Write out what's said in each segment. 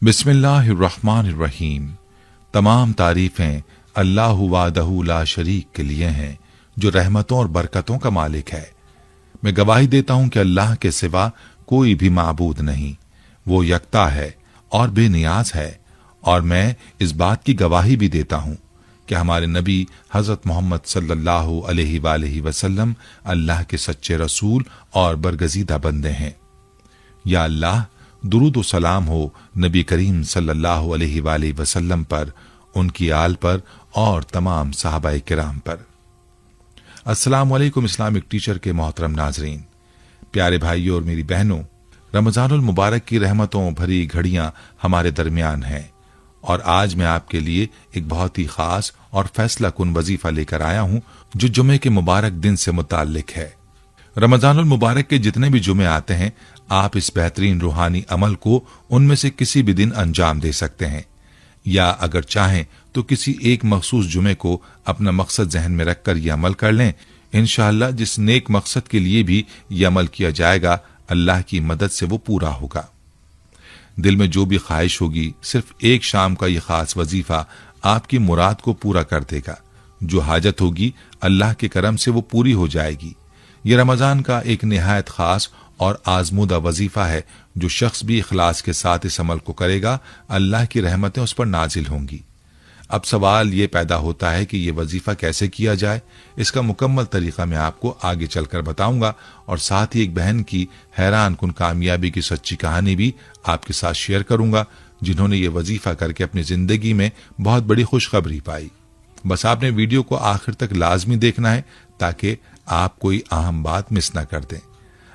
बिस्मिल्लाहिर्रहमानिर्रहीम। तमाम तारीफें अल्लाह वादहू ला शरीक के लिए हैं जो रहमतों और बरकतों का मालिक है। मैं गवाही देता हूं कि अल्लाह के सिवा कोई भी माबूद नहीं, वो यकता है और बेनियाज है। और मैं इस बात की गवाही भी देता हूं कि हमारे नबी हजरत मोहम्मद सल्लल्लाहु अलैहि वसल्लम अल्लाह के सच्चे रसूल और बरगजीदा बंदे हैं। या अल्लाह, दुरूद व सलाम हो नबी करीम सल्लल्लाहु अलैहि वसल्लम पर, उनकी आल पर और तमाम सहाबाए किराम पर। अस्सलाम वालेकुम इस्लामिक टीचर के मोहतरम नाजरीन, प्यारे भाइयों और मेरी बहनों, रमजानुल मुबारक की रहमतों भरी घड़ियां हमारे दरमियान हैं और आज मैं आपके लिए एक बहुत ही खास और फैसला कुन वजीफा लेकर आया हूं जो जुमे के मुबारक दिन से मुताल्लिक है। रमजानुल मुबारक के जितने भी जुमे आते हैं, आप इस बेहतरीन रूहानी अमल को उनमें से किसी भी दिन अंजाम दे सकते हैं, या अगर चाहें तो किसी एक मखसूस जुमे को अपना मकसद जहन में रखकर यह अमल कर लें। इंशाअल्लाह जिस नेक मकसद के लिए भी यह अमल किया जाएगा, अल्लाह की मदद से वो पूरा होगा। दिल में जो भी ख्वाहिश होगी, सिर्फ एक शाम का यह खास वजीफा आपकी मुराद को पूरा कर देगा। जो हाजत होगी अल्लाह के करम से वो पूरी हो जाएगी। ये रमजान का एक निहायत खास और आजमूदा वजीफा है। जो शख्स भी इखलास के साथ इस अमल को करेगा, अल्लाह की रहमतें उस पर नाजिल होंगी। अब सवाल ये पैदा होता है कि यह वजीफा कैसे किया जाए। इसका मुकम्मल तरीका मैं आपको आगे चलकर बताऊंगा और साथ ही एक बहन की हैरान कुन कामयाबी की सच्ची कहानी भी आपके साथ शेयर करूंगा, जिन्होंने ये वजीफा करके अपनी जिंदगी में बहुत बड़ी खुशखबरी पाई। बस आपने वीडियो को आखिर तक लाजमी देखना है ताकि आप कोई अहम बात मिस ना कर दें।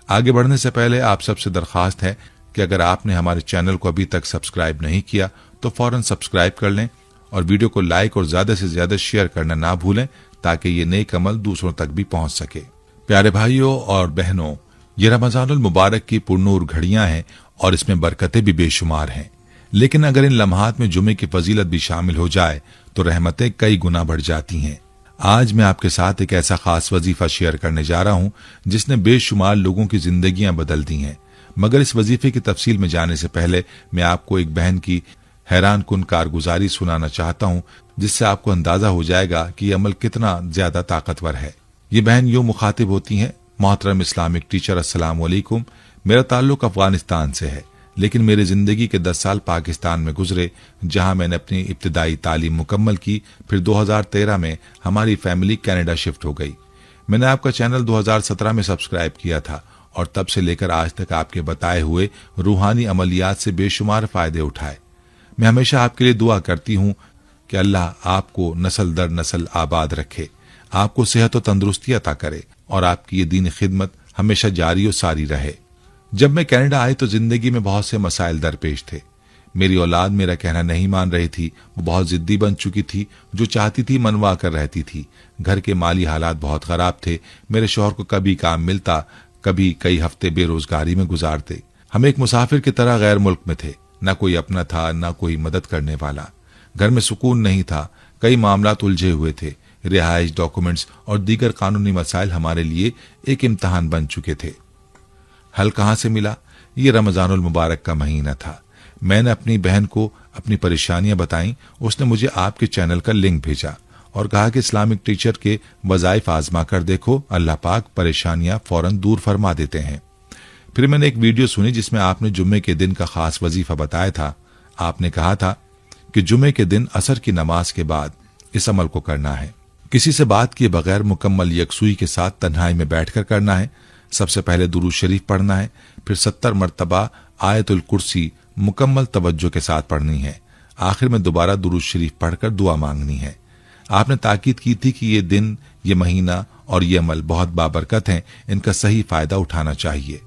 आगे बढ़ने से पहले आप सबसे दरखास्त है कि अगर आपने हमारे चैनल को अभी तक सब्सक्राइब नहीं किया तो फौरन सब्सक्राइब कर लें और वीडियो को लाइक और ज्यादा से ज्यादा शेयर करना ना भूलें ताकि ये नेक अमल दूसरों तक भी पहुंच सके। प्यारे भाइयों और बहनों, ये रमजानुल मुबारक की पुरनूर घड़ियां हैं और इसमें बरकतें भी बेशुमार हैं। लेकिन अगर इन लम्हात में जुमे की फजीलत भी शामिल हो जाए तो रहमतें कई गुना बढ़ जाती हैं। आज मैं आपके साथ एक ऐसा खास वजीफा शेयर करने जा रहा हूं जिसने बेशुमार लोगों की जिंदगियां बदल दी हैं। मगर इस वजीफे की तफसील में जाने से पहले मैं आपको एक बहन की हैरान कुन कारगुजारी सुनाना चाहता हूं, जिससे आपको अंदाजा हो जाएगा कि यह अमल कितना ज्यादा ताकतवर है। ये बहन यूं मुखातिब होती हैं, मोहतरम इस्लामिक टीचर, अस्सलाम वालेकुम। मेरा ताल्लुक अफगानिस्तान से है, लेकिन मेरी जिंदगी के 10 साल पाकिस्तान में गुजरे, जहां मैंने अपनी इब्तिदाई तालीम मुकम्मल की। फिर 2013 में हमारी फैमिली कनाडा शिफ्ट हो गई। मैंने आपका चैनल 2017 में सब्सक्राइब किया था और तब से लेकर आज तक आपके बताए हुए रूहानी अमलियात से बेशुमार फायदे उठाए। मैं हमेशा आपके लिए दुआ करती हूं कि अल्लाह आपको नस्ल दर नस्ल आबाद रखे, आपको सेहत और तंदुरुस्ती अता करे और आपकी ये दीन खिदमत हमेशा जारी और सारी रहे। जब मैं कनाडा आई तो जिंदगी में बहुत से मसाइल दरपेश थे। मेरी औलाद मेरा कहना नहीं मान रही थी, वो बहुत जिद्दी बन चुकी थी, जो चाहती थी मनवा कर रहती थी। घर के माली हालात बहुत खराब थे। मेरे शौहर को कभी काम मिलता, कभी कई हफ्ते बेरोजगारी में गुजारते। हम एक मुसाफिर की तरह गैर मुल्क में थे, न कोई अपना था न कोई मदद करने वाला। घर में सुकून नहीं था, कई मामलात उलझे हुए थे। रिहाइश, डॉक्यूमेंट्स और दीगर कानूनी मसाइल हमारे लिए एक इम्तहान बन चुके थे। हल कहां से मिला? ये रमजानुल मुबारक का महीना था। मैंने अपनी बहन को अपनी परेशानियां बताईं। उसने मुझे आपके चैनल का लिंक भेजा और कहा कि इस्लामिक टीचर के वज़ाइफ आजमा कर देखो, अल्लाह पाक परेशानियां फौरन दूर फरमा देते हैं। फिर मैंने एक वीडियो सुनी जिसमें आपने जुम्मे के दिन का खास वजीफा बताया था। आपने कहा था कि जुम्मे के दिन असर की नमाज के बाद इस अमल को करना है, किसी से बात किए बगैर मुकम्मल यकसुई के साथ तन्हाई में बैठकर करना है। सबसे पहले दुरूद शरीफ पढ़ना है, फिर 70 मरतबा आयतुल कुर्सी मुकम्मल तवज्जो के साथ पढ़नी है। आखिर में दोबारा दुरूद शरीफ पढ़कर दुआ मांगनी है। आपने ताकीद की थी कि ये दिन, ये महीना और ये अमल बहुत बाबरकत हैं, इनका सही फायदा उठाना चाहिए।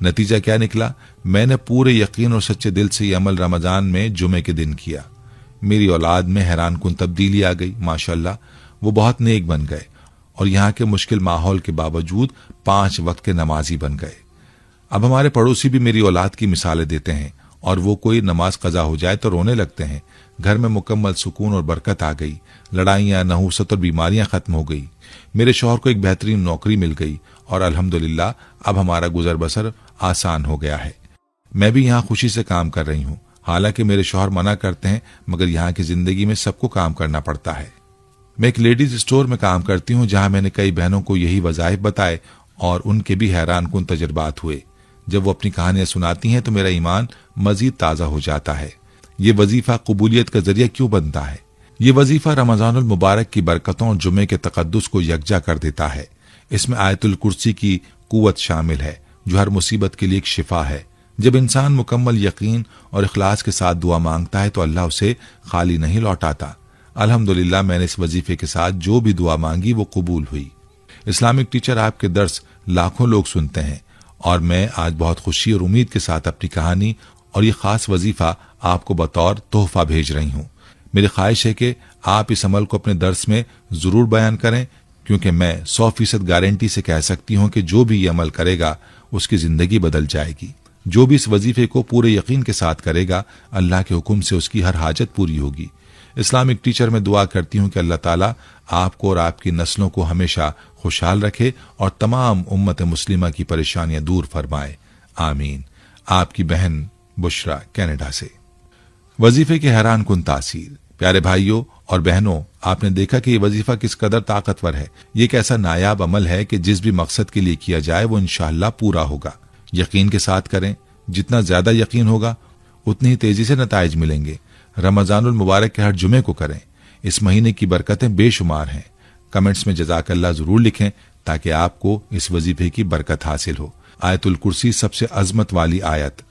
नतीजा क्या निकला? मैंने पूरे यकीन और सच्चे दिल से ये अमल रमजान में जुमे के दिन किया। मेरी औलाद में हैरान कुन तब्दीली आ गई। माशाअल्लाह, वो बहुत नेक बन गए और यहाँ के मुश्किल माहौल के बावजूद 5 वक्त के नमाजी बन गए। अब हमारे पड़ोसी भी मेरी औलाद की मिसालें देते हैं और वो कोई नमाज कजा हो जाए तो रोने लगते हैं। घर में मुकम्मल सुकून और बरकत आ गई। लड़ाइयाँ, नहूसत और बीमारियां खत्म हो गई। मेरे शौहर को एक बेहतरीन नौकरी मिल गई और अल्हम्दुलिल्लाह अब हमारा गुजर बसर आसान हो गया है। मैं भी यहाँ खुशी से काम कर रही हूँ। حالانکہ میرے شوہر منع کرتے ہیں، مگر یہاں کی زندگی میں سب کو کام کرنا پڑتا ہے۔ میں ایک لیڈیز اسٹور میں کام کرتی ہوں، جہاں میں نے کئی بہنوں کو یہی وظائف بتائے اور ان کے بھی حیران کن تجربات ہوئے۔ جب وہ اپنی کہانیاں سناتی ہیں تو میرا ایمان مزید تازہ ہو جاتا ہے۔ یہ وظیفہ قبولیت کا ذریعہ کیوں بنتا ہے؟ یہ وظیفہ رمضان المبارک کی برکتوں اور جمعے کے تقدس کو یکجا کر دیتا ہے۔ اس میں آیت الکرسی کی قوت شامل ہے، جو ہر مصیبت کے لیے ایک شفا ہے۔ جب انسان مکمل یقین اور اخلاص کے ساتھ دعا مانگتا ہے تو اللہ اسے خالی نہیں لوٹاتا۔ الحمدللہ میں نے اس وظیفے کے ساتھ جو بھی دعا مانگی وہ قبول ہوئی۔ اسلامک ٹیچر آپ کے درس لاکھوں لوگ سنتے ہیں، اور میں آج بہت خوشی اور امید کے ساتھ اپنی کہانی اور یہ خاص وظیفہ آپ کو بطور تحفہ بھیج رہی ہوں۔ میری خواہش ہے کہ آپ اس عمل کو اپنے درس میں ضرور بیان کریں، کیونکہ میں 100% گارنٹی سے کہہ سکتی ہوں کہ جو بھی یہ عمل کرے گا اس کی زندگی بدل جائے گی۔ جو بھی اس وظیفے کو پورے یقین کے ساتھ کرے گا، اللہ کے حکم سے اس کی ہر حاجت پوری ہوگی۔ اسلامک ٹیچر میں دعا کرتی ہوں کہ اللہ تعالیٰ آپ کو اور آپ کی نسلوں کو ہمیشہ خوشحال رکھے اور تمام امت مسلمہ کی پریشانیاں دور فرمائے، آمین۔ آپ کی بہن بشرا، کینیڈا سے۔ وظیفے کی حیران کن تاثیر۔ پیارے بھائیوں اور بہنوں، آپ نے دیکھا کہ یہ وظیفہ کس قدر طاقتور ہے۔ یہ ایک ایسا نایاب عمل ہے کہ جس بھی مقصد کے لیے کیا جائے وہ انشاءاللہ پورا ہوگا۔ یقین کے ساتھ کریں، جتنا زیادہ یقین ہوگا اتنی ہی تیزی سے نتائج ملیں گے۔ رمضان المبارک کے ہر جمعے کو کریں، اس مہینے کی برکتیں بے شمار ہیں۔ کمنٹس میں جزاک اللہ ضرور لکھیں تاکہ آپ کو اس وظیفے کی برکت حاصل ہو۔ آیت الکرسی سب سے عظمت والی آیت۔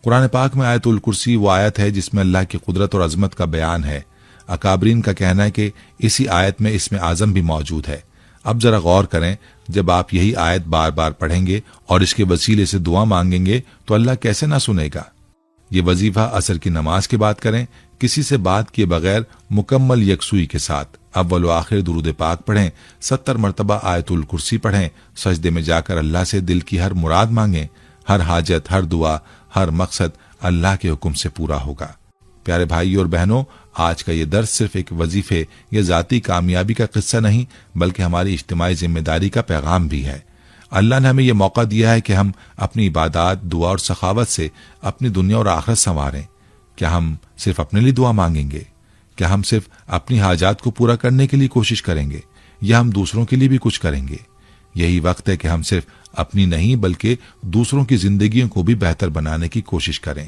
قرآن پاک میں آیت الکرسی وہ آیت ہے جس میں اللہ کی قدرت اور عظمت کا بیان ہے۔ اکابرین کا کہنا ہے کہ اسی آیت میں اسم اعظم بھی موجود ہے۔ اب ذرا غور کریں، جب آپ یہی آیت بار بار پڑھیں گے اور اس کے وسیلے سے دعا مانگیں گے تو اللہ کیسے نہ سنے گا۔ یہ وظیفہ عصر کی نماز کے بعد کریں، کسی سے بات کیے بغیر مکمل یکسوئی کے ساتھ۔ اول و آخر درود پاک پڑھیں، 70 مرتبہ آیت الکرسی پڑھیں، سجدے میں جا کر اللہ سے دل کی ہر مراد مانگیں۔ ہر حاجت، ہر دعا، ہر مقصد اللہ کے حکم سے پورا ہوگا۔ پیارے بھائی اور بہنوں، آج کا یہ درس صرف ایک وظیفے یا ذاتی کامیابی کا قصہ نہیں، بلکہ ہماری اجتماعی ذمہ داری کا پیغام بھی ہے۔ اللہ نے ہمیں یہ موقع دیا ہے کہ ہم اپنی عبادات، دعا اور سخاوت سے اپنی دنیا اور آخرت سنواریں۔ کیا ہم صرف اپنے لیے دعا مانگیں گے؟ کیا ہم صرف اپنی حاجات کو پورا کرنے کے لیے کوشش کریں گے، یا ہم دوسروں کے لیے بھی کچھ کریں گے؟ یہی وقت ہے کہ ہم صرف اپنی نہیں بلکہ دوسروں کی زندگیوں کو بھی بہتر بنانے کی کوشش کریں۔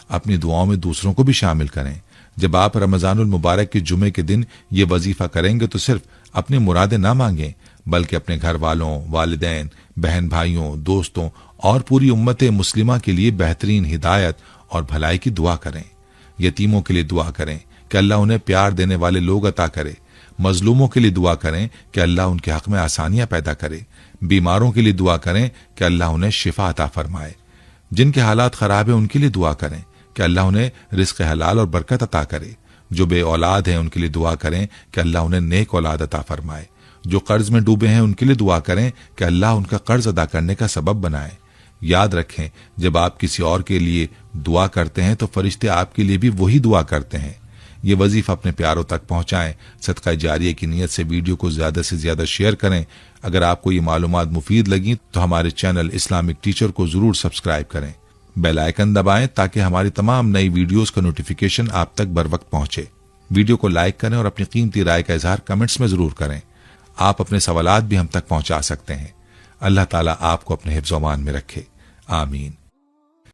اپنی دعاؤں میں دوسروں کو بھی شامل کریں۔ جب آپ رمضان المبارک کے جمعے کے دن یہ وظیفہ کریں گے تو صرف اپنی مرادیں نہ مانگیں، بلکہ اپنے گھر والوں، والدین، بہن بھائیوں، دوستوں اور پوری امت مسلمہ کے لیے بہترین ہدایت اور بھلائی کی دعا کریں۔ یتیموں کے لیے دعا کریں کہ اللہ انہیں پیار دینے والے لوگ عطا کرے۔ مظلوموں کے لیے دعا کریں کہ اللہ ان کے حق میں آسانیاں پیدا کرے۔ بیماروں کے لیے دعا کریں کہ اللہ انہیں شفا عطا فرمائے۔ جن کے حالات خراب ہیں ان کے لیے دعا کریں کہ اللہ انہیں رزق حلال اور برکت عطا کرے۔ جو بے اولاد ہیں ان کے لیے دعا کریں کہ اللہ انہیں نیک اولاد عطا فرمائے۔ جو قرض میں ڈوبے ہیں ان کے لیے دعا کریں کہ اللہ ان کا قرض ادا کرنے کا سبب بنائے۔ یاد رکھیں، جب آپ کسی اور کے لیے دعا کرتے ہیں تو فرشتے آپ کے لیے بھی وہی دعا کرتے ہیں۔ یہ وظیفہ اپنے پیاروں تک پہنچائیں۔ صدقہ جاریہ کی نیت سے ویڈیو کو زیادہ سے زیادہ شیئر کریں۔ اگر آپ کو یہ معلومات مفید لگیں تو ہمارے چینل اسلامک ٹیچر کو ضرور سبسکرائب کریں۔ بیل آئیکن دبائیں تاکہ ہماری تمام نئی ویڈیوز کا نوٹیفیکیشن آپ تک بر وقت پہنچے۔ ویڈیو کو لائک کریں اور اپنی قیمتی رائے کا اظہار کمنٹس میں ضرور کریں۔ آپ اپنے سوالات بھی ہم تک پہنچا سکتے ہیں۔ اللہ تعالیٰ آپ کو اپنے حفظ و امان میں رکھے، آمین۔